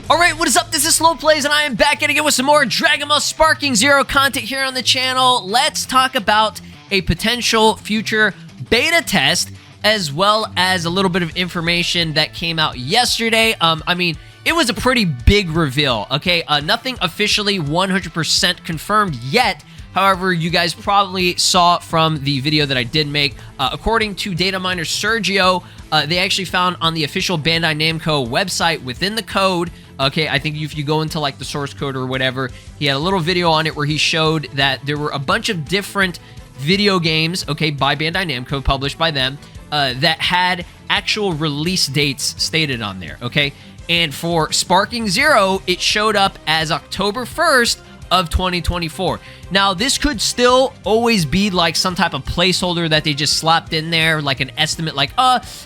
Alright, what is up? This is SLOplays, and I am back again with some more Dragon Ball Sparking Zero content here on the channel. Let's talk about a potential future beta test, as well as a little bit of information that came out yesterday. I mean, it was a pretty big reveal, okay? Nothing officially 100% confirmed yet. However, you guys probably saw from the video that I did make. According to data miner Sergio, they actually found on the official Bandai Namco website within the code, okay, I think if you go into like the source code or whatever, he had a little video on it where he showed that there were a bunch of different video games, okay, by Bandai Namco, published by them, that had actual release dates stated on there, okay? And for Sparking Zero, it showed up as October 1st of 2024. Now, this could still always be like some type of placeholder that they just slapped in there, like an estimate, like,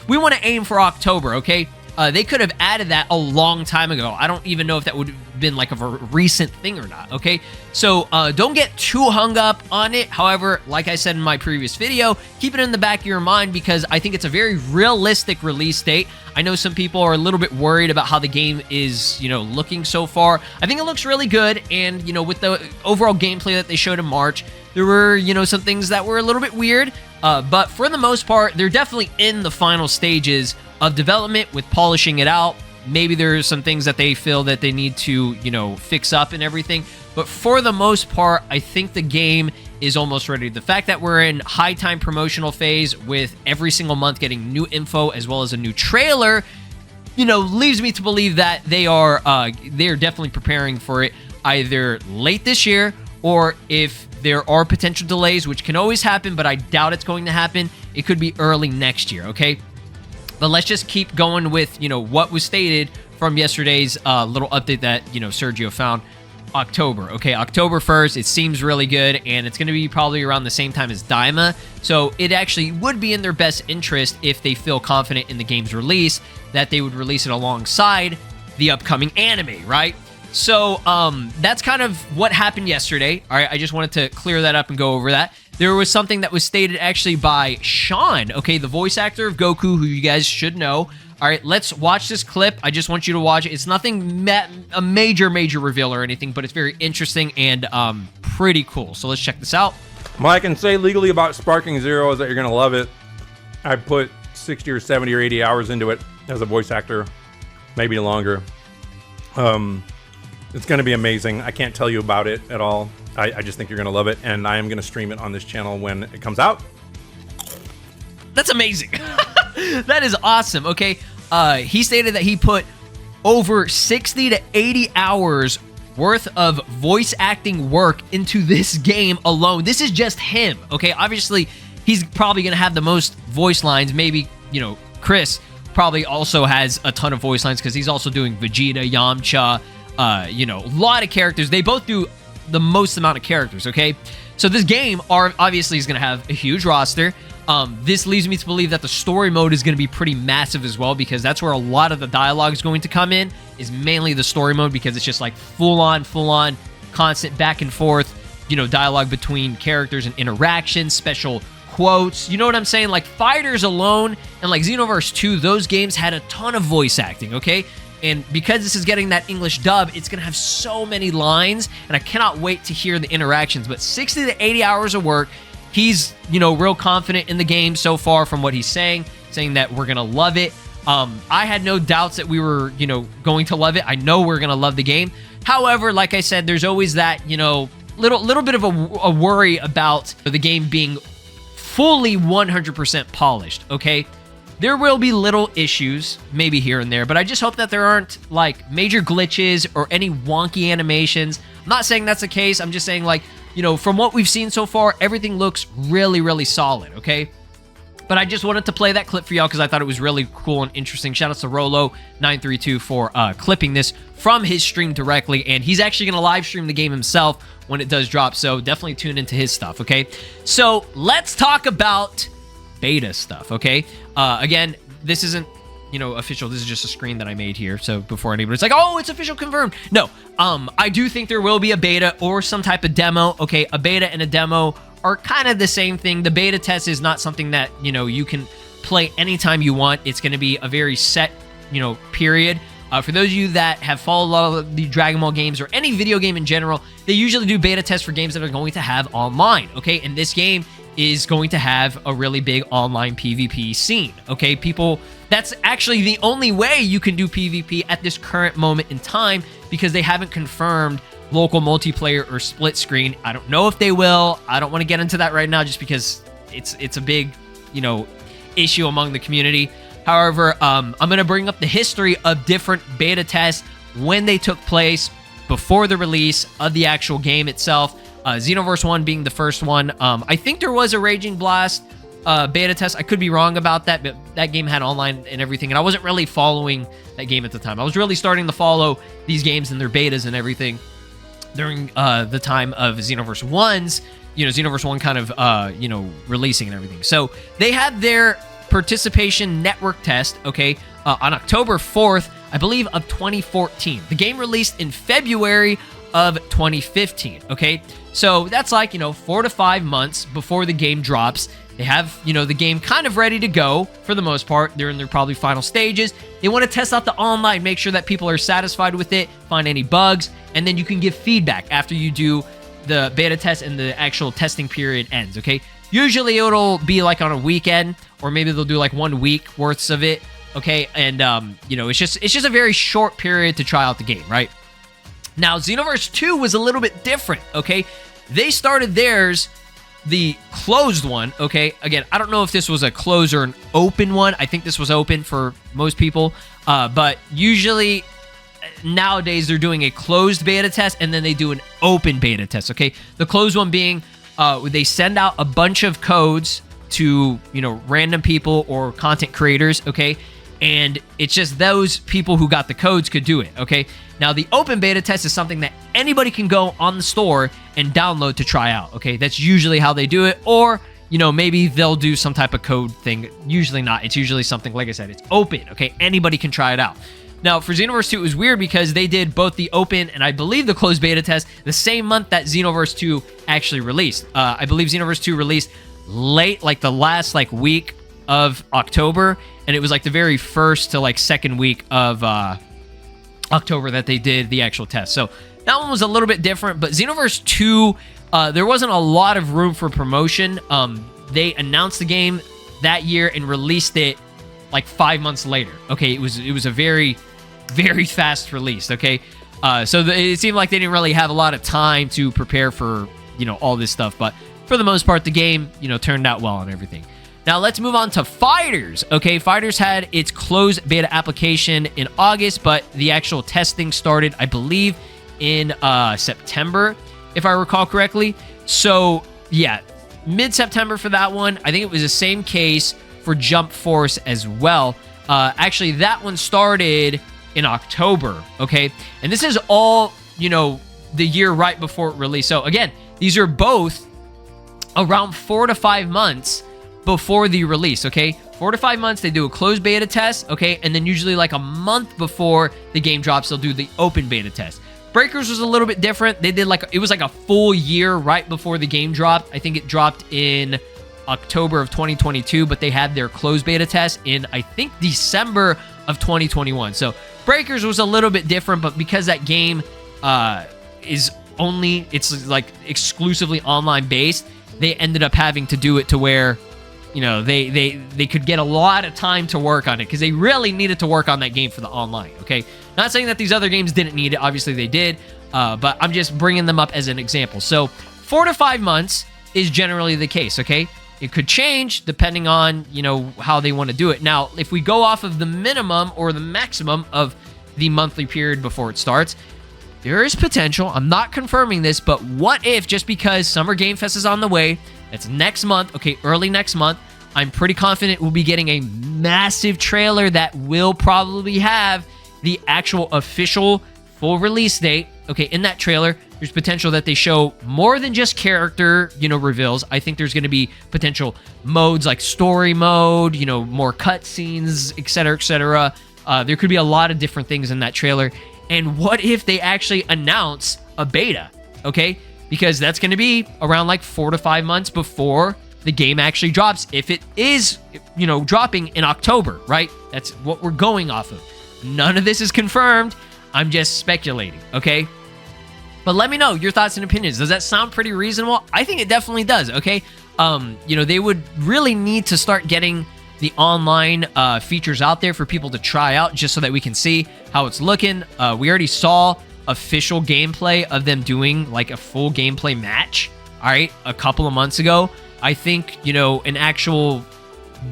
we want to aim for October, okay? They could have added that a long time ago. I don't even know if that would have been like a recent thing or not, okay? So don't get too hung up on it. However, like I said in my previous video, keep it in the back of your mind because I think it's a very realistic release date. I know some people are a little bit worried about how the game is, you know, looking so far. I think it looks really good, and, you know, with the overall gameplay that they showed in March, there were, you know, some things that were a little bit weird, but for the most part, they're definitely in the final stages of development with polishing it out. Maybe there's some things that they feel that they need to, you know, fix up and everything, but for the most part, I think the game is almost ready. The fact that we're in high time promotional phase with every single month getting new info as well as a new trailer, you know, leaves me to believe that they're definitely preparing for it either late this year, or if there are potential delays, which can always happen, but I doubt it's going to happen, it could be early next year, okay? But let's just keep going with, you know, what was stated from yesterday's little update that, you know, Sergio found. October, okay? October 1st, it seems really good, and it's going to be probably around the same time as Daima, so it actually would be in their best interest if they feel confident in the game's release that they would release it alongside the upcoming anime, right? So, that's kind of what happened yesterday. All right, I just wanted to clear that up and go over that. There was something that was stated actually by Sean, okay, the voice actor of Goku, who you guys should know. All right, let's watch this clip. I just want you to watch it. It's nothing a major reveal or anything, but it's very interesting and pretty cool. So let's check this out. What I can say legally about Sparking Zero is that you're going to love it. I put 60 or 70 or 80 hours into it as a voice actor, maybe longer. It's going to be amazing. I can't tell you about it at all. I just think you're going to love it, and I am going to stream it on this channel when it comes out. That's amazing. That is awesome, okay? He stated that he put over 60 to 80 hours worth of voice acting work into this game alone. This is just him, okay? Obviously, he's probably going to have the most voice lines. Maybe, you know, Chris probably also has a ton of voice lines because he's also doing Vegeta, Yamcha, you know, a lot of characters. They both do the most amount of characters, okay? So this game obviously is going to have a huge roster. This leads me to believe that the story mode is going to be pretty massive as well, because that's where a lot of the dialogue is going to come in, is mainly the story mode, because it's just like full-on, constant back and forth, you know, dialogue between characters and interactions, special quotes, you know what I'm saying? Like Fighters alone and like Xenoverse 2, those games had a ton of voice acting, okay? And because this is getting that English dub, it's going to have so many lines, and I cannot wait to hear the interactions. But 60 to 80 hours of work. He's, you know, real confident in the game so far from what he's saying that we're going to love it. I had no doubts that we were, you know, going to love it. I know we're going to love the game. However, like I said, there's always that, you know, little bit of a worry about the game being fully 100% polished, okay? There will be little issues, maybe here and there, but I just hope that there aren't, like, major glitches or any wonky animations. I'm not saying that's the case. I'm just saying, like, you know, from what we've seen so far, everything looks really solid, okay? But I just wanted to play that clip for y'all because I thought it was really cool and interesting. Shout out to Rolo932 for clipping this from his stream directly, and he's actually going to live stream the game himself when it does drop, so definitely tune into his stuff, okay? So let's talk about beta stuff, okay? Again, this isn't, you know, official. This is just a screen that I made here, so before anybody's like, oh, it's official confirmed. No, I do think there will be a beta or some type of demo, okay? A beta and a demo are kind of the same thing. The beta test is not something that, you know, you can play anytime you want. It's going to be a very set, period. For those of you that have followed a lot of the Dragon Ball games or any video game in general, they usually do beta tests for games that are going to have online, okay? And this game is going to have a really big online PvP scene, okay? That's actually the only way you can do PvP at this current moment in time, because they haven't confirmed local multiplayer or split screen. I don't know if they will. I don't want to get into that right now just because it's a big, issue among the community. However, I'm going to bring up the history of different beta tests when they took place before the release of the actual game itself. Xenoverse 1 being the first one. I think there was a Raging Blast beta test. I could be wrong about that, but that game had online and everything, and I wasn't really following that game at the time. I was really starting to follow these games and their betas and everything during the time of Xenoverse 1's, Xenoverse 1 kind of, releasing and everything. So they had their participation network test, okay, on October 4th, I believe, of 2014. The game released in February of 2015, okay? So that's like, 4 to 5 months before the game drops. They have, the game kind of ready to go for the most part. They're in their probably final stages. They want to test out the online, make sure that people are satisfied with it, find any bugs, and then you can give feedback after you do the beta test and the actual testing period ends, okay? Usually it'll be like on a weekend, or maybe they'll do like 1 week worths of it, okay? And, it's just a very short period to try out the game, right? Now, Xenoverse 2 was a little bit different, okay? They started theirs, the closed one, okay? Again, I don't know if this was a closed or an open one. I think this was open for most people, but usually nowadays they're doing a closed beta test and then they do an open beta test, okay? The closed one being they send out a bunch of codes to, random people or content creators, okay? And it's just those people who got the codes could do it, okay? Now, the open beta test is something that anybody can go on the store and download to try out, okay? That's usually how they do it, or, maybe they'll do some type of code thing. Usually not. It's usually something, like I said, it's open, okay? Anybody can try it out. Now, for Xenoverse 2, it was weird because they did both the open and I believe the closed beta test the same month that Xenoverse 2 actually released. I believe Xenoverse 2 released late, like the last week of October, and it was like the very first to second week of October that they did the actual test. So that one was a little bit different, but Xenoverse 2, there wasn't a lot of room for promotion. They announced the game that year and released it like 5 months later. Okay, it was a very, very fast release, okay? So it seemed like they didn't really have a lot of time to prepare for, all this stuff, but for the most part, the game, turned out well and everything. Now, let's move on to Fighters, okay? Fighters had its closed beta application in August, but the actual testing started, I believe, in September, if I recall correctly. So, yeah, mid-September for that one. I think it was the same case for Jump Force as well. Actually, that one started in October, okay? And this is all, the year right before it released. So, again, these are both around 4 to 5 months before the release, okay? 4 to 5 months, they do a closed beta test, okay? And then usually like a month before the game drops, they'll do the open beta test. Breakers was a little bit different. They did it was like a full year right before the game dropped. I think it dropped in October of 2022, but they had their closed beta test in, I think, December of 2021. So Breakers was a little bit different, but because that game it's like exclusively online based, they ended up having to do it to where, they could get a lot of time to work on it because they really needed to work on that game for the online, okay? Not saying that these other games didn't need it. Obviously, they did, but I'm just bringing them up as an example. So 4 to 5 months is generally the case, okay? It could change depending on, how they want to do it. Now, if we go off of the minimum or the maximum of the monthly period before it starts, there is potential. I'm not confirming this, but what if just because Summer Game Fest is on the way, it's next month, okay, early next month, I'm pretty confident we'll be getting a massive trailer that will probably have the actual official full release date. Okay, in that trailer, there's potential that they show more than just character, reveals. I think there's going to be potential modes like story mode, more cutscenes, etc., etc. There could be a lot of different things in that trailer. And what if they actually announce a beta, okay? Because that's going to be around 4 to 5 months before the game actually drops, if it is, you know, dropping in October, right? That's what we're going off of. None of this is confirmed. I'm just speculating, okay? But let me know your thoughts and opinions. Does that sound pretty reasonable? I think it definitely does, okay? You know, they would really need to start getting the online features out there for people to try out just so that we can see how it's looking. We already saw official gameplay of them doing like a full gameplay match, all right, a couple of months ago. I think, you know, an actual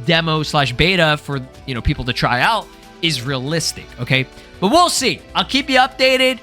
demo / beta for, you know, people to try out is realistic, okay? But we'll see. I'll keep you updated.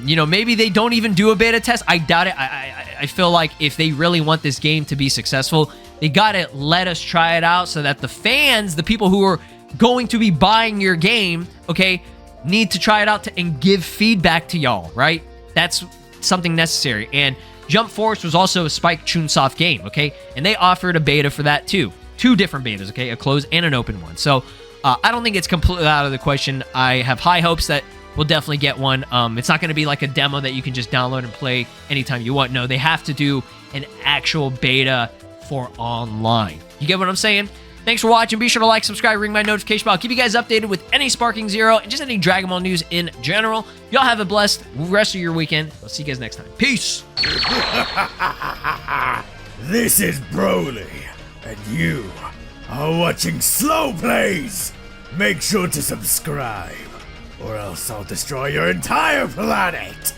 You know, maybe they don't even do a beta test. I doubt it. I feel like if they really want this game to be successful, they gotta let us try it out so that the fans, the people who are going to be buying your game, okay, need to try it out and give feedback to y'all, right? That's something necessary. And Jump Force was also a Spike Chunsoft game, okay? And they offered a beta for that too. 2 different betas, okay? A closed and an open one. So I don't think it's completely out of the question. I have high hopes that we'll definitely get one. It's not going to be like a demo that you can just download and play anytime you want. No, they have to do an actual beta for online. You get what I'm saying? Thanks for watching. Be sure to like, subscribe, ring my notification bell. I'll keep you guys updated with any Sparking Zero and just any Dragon Ball news in general. Y'all have a blessed rest of your weekend. I'll see you guys next time. Peace. This is Broly, and you are watching SLOplays. Make sure to subscribe, or else I'll destroy your entire planet.